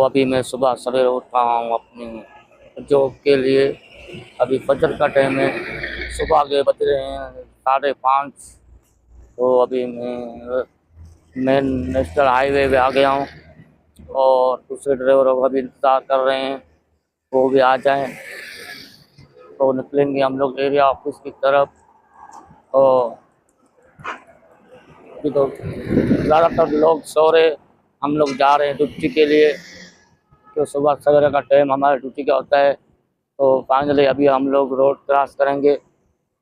अभी मैं सुबह सवेरे उठा हूँ अपनी जॉब के लिए। अभी फजर का टाइम है, सुबह के बज रहे हैं 5:30। तो अभी मैं नेशनल हाईवे पे आ गया हूँ और दूसरे ड्राइवरों का भी इंतज़ार कर रहे हैं, वो भी आ जाएं तो निकलेंगे हम लोग एरिया ऑफिस की तरफ। और अभी तो ज़्यादातर लोग सो रहे, हम लोग जा रहे हैं ड्यूटी के लिए, तो सुबह सवेरे का टाइम हमारे ड्यूटी का होता है। तो फाइनली अभी हम लोग रोड क्रॉस करेंगे।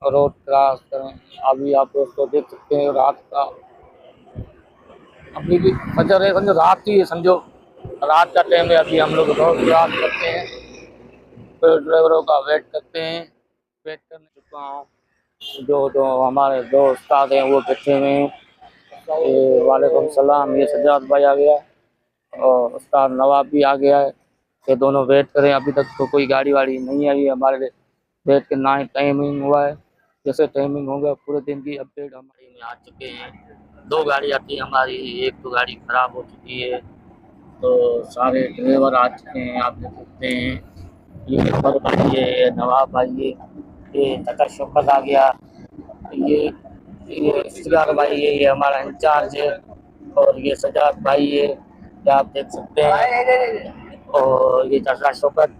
रोड क्रॉस करें, अभी आप दोस्तों देख सकते हैं रात का, अभी भी फजर है, समझो रात ही है, समझो रात का टाइम है। अभी हम लोग रोड क्रॉस करते हैं, फिर ड्राइवरों का वेट करते हैं। वेट करने चुका हूँ, जो जो हमारे दो उस्ताद हैं वो बैठे हुए हैं। वालेकुम सलाम, ये सज्जाद भाई आ गया और उस्ताद नवाब भी आ गया है। ये दोनों वेट करें, अभी तक तो कोई गाड़ी वाड़ी नहीं आई है हमारे लिए। वेट के ना ही टाइमिंग हुआ है, जैसे टाइमिंग होगा पूरे दिन की अपडेट हमारी में आ चुके हैं। 2 गाड़ी आती है हमारी, एक तो गाड़ी खराब हो चुकी है। तो सारे ड्राइवर आ चुके हैं, आप देख सकते हैं। ये अमर भाई है, ये नवाब भाई है, ये तकर शौकत आ गया, ये इफ्तिकार भाई है, ये हमारा इंचार्ज है। और ये सजाद भाई है, ये आप देख सकते हैं। और ये तकर शौकत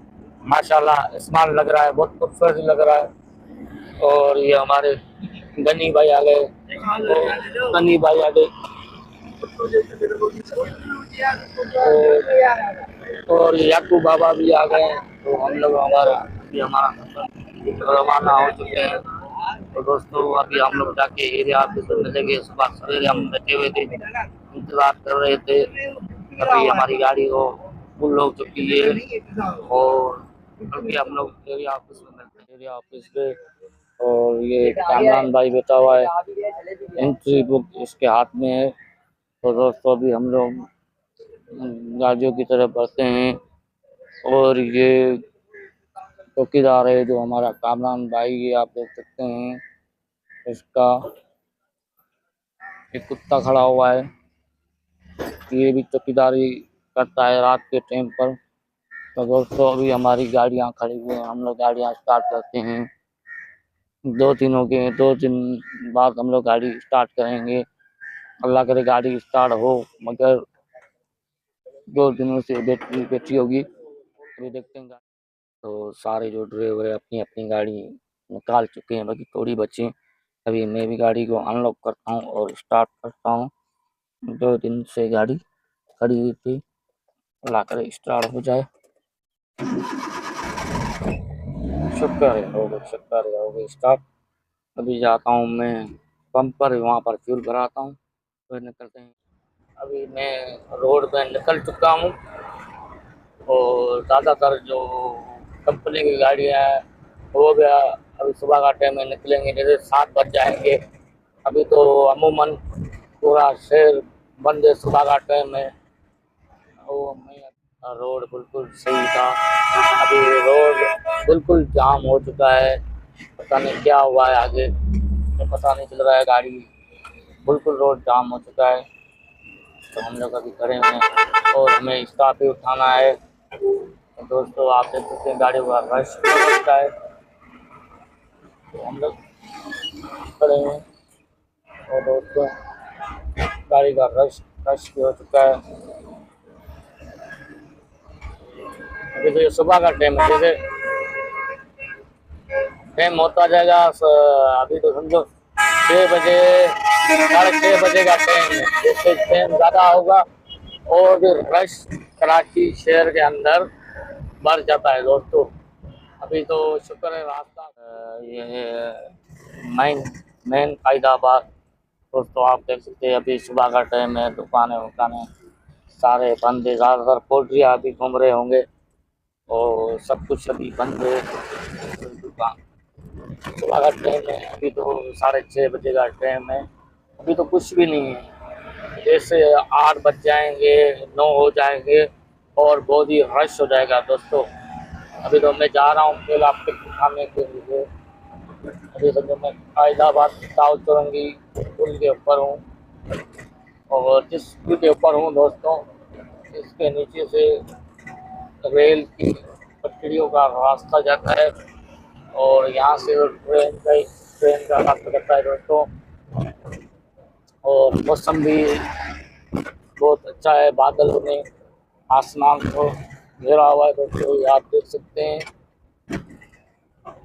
माशाल्लाह स्मार्ट लग रहा है, बहुत खूबसूरत लग रहा है। और ये हमारे गनी भाई आ गए, गनी भाई आ गए। और याकूब बाबा भी आ गए। तो हम लोग हमारा रवाना हो चुके हैं। तो दोस्तों अभी हम लोग जाके एरिया ऑफिस में मिलेंगे। सुबह सवेरे हम बैठे हुए थे, इंतजार कर रहे थे, अभी हमारी गाड़ी हो फुल हो चुकी है। और अभी हम लोग एरिया ऑफिस में मिलते हैं, एरिया ऑफिस पे। और ये कामरान भाई बैठा हुआ है, एंट्री बुक इसके हाथ में है। तो दोस्तों अभी हम लोग गाड़ियों की तरफ बढ़ते हैं। और ये चौकीदार है जो हमारा कामरान भाई, ये आप देख सकते हैं, इसका एक कुत्ता खड़ा हुआ है, ये भी चौकीदारी करता है रात के टाइम पर। तो दोस्तों अभी हमारी गाड़ियां खड़ी हुई हैं, हम लोग गाड़ियां स्टार्ट करते हैं। 2 दिन हो गए, 2 दिन बाद हम लोग गाड़ी स्टार्ट करेंगे। अल्लाह करे गाड़ी स्टार्ट हो, मगर 2 दिनों से बैटरी बैटरी होगी, अभी देखते हैं। तो सारे जो ड्राइवर है अपनी अपनी गाड़ी निकाल चुके हैं, बाकी थोड़ी बची हैं। अभी मैं भी गाड़ी को अनलॉक करता हूँ और स्टार्ट करता हूँ। 2 दिन से गाड़ी खड़ी हुई थी, अल्लाह करे स्टार्ट हो जाए। शुक्र है हो गई, शुक्र है हो गई स्टार्ट। अभी जाता हूँ मैं पंप पर, वहाँ पर फ्यूल भराता हूँ, फिर निकलते हैं। अभी मैं रोड पे निकल चुका हूँ और ज़्यादातर जो कंपनी की गाड़ियाँ हैं हो गया। अभी सुबह का टाइम में निकलेंगे, जैसे 7 बज जाएंगे। अभी तो अमूमन पूरा शहर बंद है, सुबह का टाइम है। रोड बिल्कुल सही था, अभी रोड बिल्कुल जाम हो चुका है। पता नहीं क्या हुआ है आगे, तो पता नहीं चल रहा है। गाड़ी बिल्कुल रोड जाम हो चुका है। तो हम लोग अभी खड़े हैं और हमें स्टाफ भी उठाना है। तो दोस्तों आप देख सकते हैं गाड़ी का रश होता है। तो हम लोग खड़े हैं और दोस्तों गाड़ी का रश रश भी हो चुका है। अभी तो ये सुबह का टाइम है, जैसे टाइम होता जाएगा। अभी तो समझो 6 बजे, 6:30 बजे का टाइम है। जैसे टाइम ज़्यादा होगा और रश कराची शहर के अंदर बढ़ जाता है दोस्तों। अभी तो शुक्र है रास्ता ये मेन फैदाबाद। दोस्तों आप देख सकते हैं अभी सुबह का टाइम है, दुकानें वुकानें सारे बंद है, ज़्यादातर पोल्ट्रियाँ अभी घूम रहे होंगे और सब कुछ अभी बंद है। दुकान सुबह का टाइम है, अभी तो 6:30 बजे का टाइम है, अभी तो कुछ भी नहीं है। जैसे 8 बज जाएंगे, 9 हो जाएंगे और बहुत ही रश हो जाएगा दोस्तों। अभी तो मैं जा रहा हूँ केला पिक खाने के लिए। अभी तो मैं फैदाबाद ताऊ चौरंगी पुल के ऊपर हूँ और जिस पुल के ऊपर हूँ दोस्तों, इसके नीचे से रेल की पटरियों का रास्ता जाता है और यहाँ से ट्रेन का रास्ता जाता है दोस्तों। और मौसम भी बहुत अच्छा है, बादल ने आसमान को घेरा हुआ है दोस्तों, ये आप देख सकते हैं।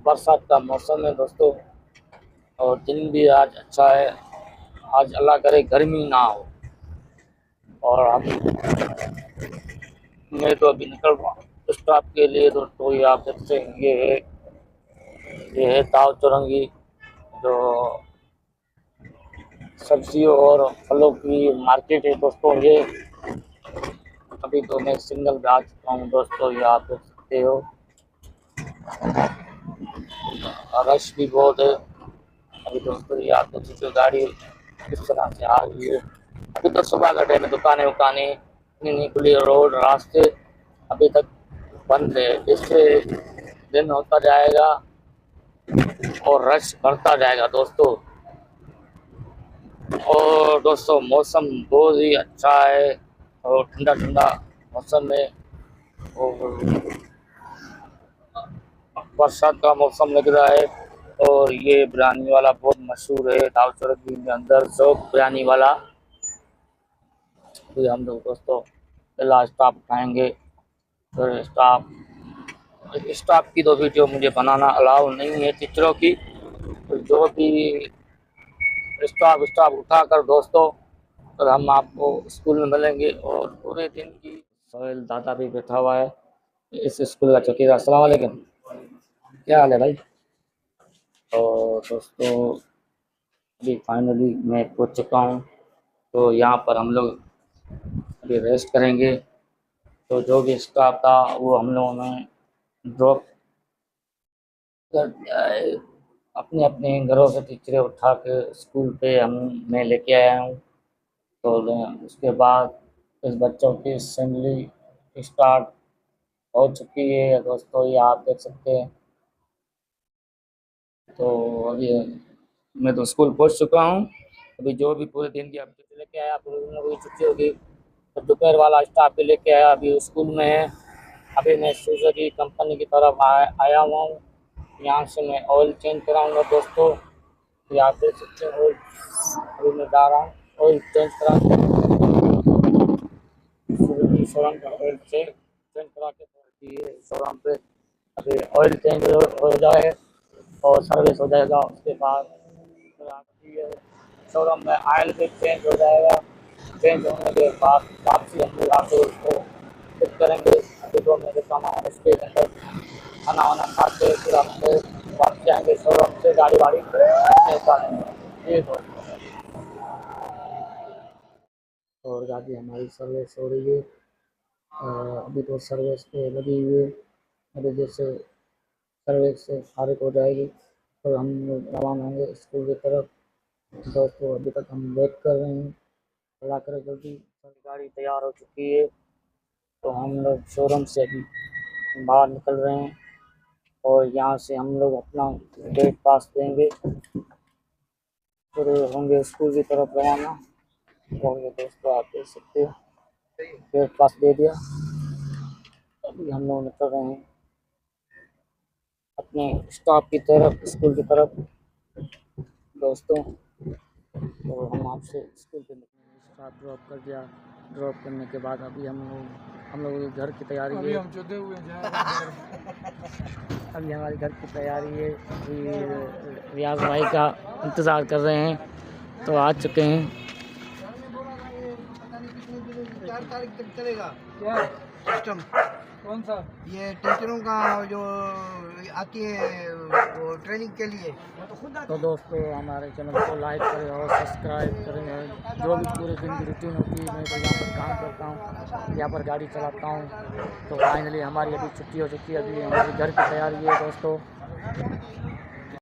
बरसात का मौसम है दोस्तों और दिन भी आज अच्छा है। आज अल्लाह करे गर्मी ना हो। और हम मैं तो अभी निकल रहा हूँ स्टॉप के लिए दोस्तों। ये आप देखते हैं, ये है ताव चौरंगी, जो सब्जियों और फलों की मार्केट है दोस्तों। ये अभी तो मैं सिग्नल पे आ चुका हूँ दोस्तों, ये आप देख सकते हो। रश भी बहुत है अभी दोस्तों, ये आप देख सकते हो गाड़ी किस तरह से आ रही है। अभी तो सुबह का टाइम है, दुकानें उकानें इतनी नहीं खुली, रोड रास्ते अभी तक बंद है। जिससे दिन होता जाएगा और रश बढ़ता जाएगा दोस्तों। और दोस्तों मौसम बहुत ही अच्छा है और ठंडा ठंडा मौसम है और बरसात का मौसम लग रहा है। और ये बिरयानी वाला बहुत मशहूर है ताव चौरंगी के अंदर, चौक बिरयानी वाला। फिर हम लोग दोस्तों पहला स्टॉप खाएंगे, फिर स्टॉप की तो वीडियो मुझे बनाना अलाउ नहीं है टीचरों की। तो जो भी स्टॉप उठा कर दोस्तों, तो हम आपको स्कूल में मिलेंगे। और पूरे दिन की सोहेल दादा भी बैठा हुआ है इस स्कूल का चौकीदार। अस्सलाम वालेकुम, क्या हाल है भाई? तो दोस्तों अभी फाइनली मैं पहुंच चुका हूं, तो यहाँ पर हम लोग अभी रेस्ट करेंगे। तो जो भी स्टाफ था वो हम लोगों ने ड्रॉप कर दिया है। अपने अपने घरों से टीचरें उठा के स्कूल पे मैं लेके आया हूँ। तो उसके बाद इस बच्चों की असेंबली स्टार्ट हो चुकी है दोस्तों, ये आप देख सकते हैं। तो अभी मैं तो स्कूल पहुंच चुका हूं। अभी जो भी पूरे दिन की अपडेट लेके आया, पूरे दिन में कोई छुट्टी होगी तो दोपहर वाला स्टाफ भी लेके आया, अभी स्कूल में है। अभी मैं सुजुकी कंपनी की तरफ आया हुआ हूँ। यहाँ से मैं ऑयल चेंज कराऊंगा दोस्तों। ये आप देख सकते हैं ऑयल, अभी मैं जा रहा हूँ ऑयल चेंज कराऊंगा। सुजुकी शोरूम का ऑयल चेंज करा के शोरूम पे अभी ऑयल चेंज हो जाए और सर्विस हो जाएगा। उसके बाद शोरूम में ऑयल भी चेंज हो जाएगा। चेंज होने के बाद वापसी हम लोग आके उसको फिट करेंगे। अभी तो मेरे सामान इसके अंदर खाना वाना खा के फिर हम लोग वापसी आएंगे शोरूम से, गाड़ी वाड़ी निकालेंगे। ये दोस्तों और गाड़ी हमारी सर्विस हो रही है। अभी तो सर्विस पे लगी हुई है। अभी जैसे सर्विस से फारिग हो जाएगी तो हम लोग रवाना होंगे स्कूल की तरफ। दोस्तों अभी तक हम वेट कर रहे हैं, अल्लाह करे जल्दी गाड़ी तैयार हो चुकी है। तो हम लोग शोरूम से अभी बाहर निकल रहे हैं और यहाँ से हम लोग अपना गेट पास देंगे, फिर होंगे स्कूल की तरफ रवाना। और ये दोस्तों आप देख सकते हैं गेट पास दे दिया। अभी हम लोग निकल रहे हैं अपने स्टॉप की तरफ, स्कूल की तरफ दोस्तों। तो हम आपसे स्कूल पे स्टाफ ड्रॉप कर दिया। ड्रॉप करने के बाद अभी हम लोग घर की तैयारी है। हम चुदे हुए हैं। अभी हमारी घर की तैयारी है। अभी रियाज भाई का इंतज़ार कर रहे हैं, तो आ चुके हैं। 4 तारीख तक चलेगा क्या सिस्टम? कौन सा? ये टीचरों का जो आती है वो ट्रेनिंग के लिए। तो दोस्तों हमारे चैनल को लाइक करें और सब्सक्राइब करें। जो भी पूरे दिन की रूटीन होती है, मैं तो यहाँ पर काम करता हूँ, यहाँ पर गाड़ी चलाता हूँ। तो फाइनली हमारी अभी छुट्टी हो चुकी है, अभी हमारी घर की तैयारी है दोस्तों।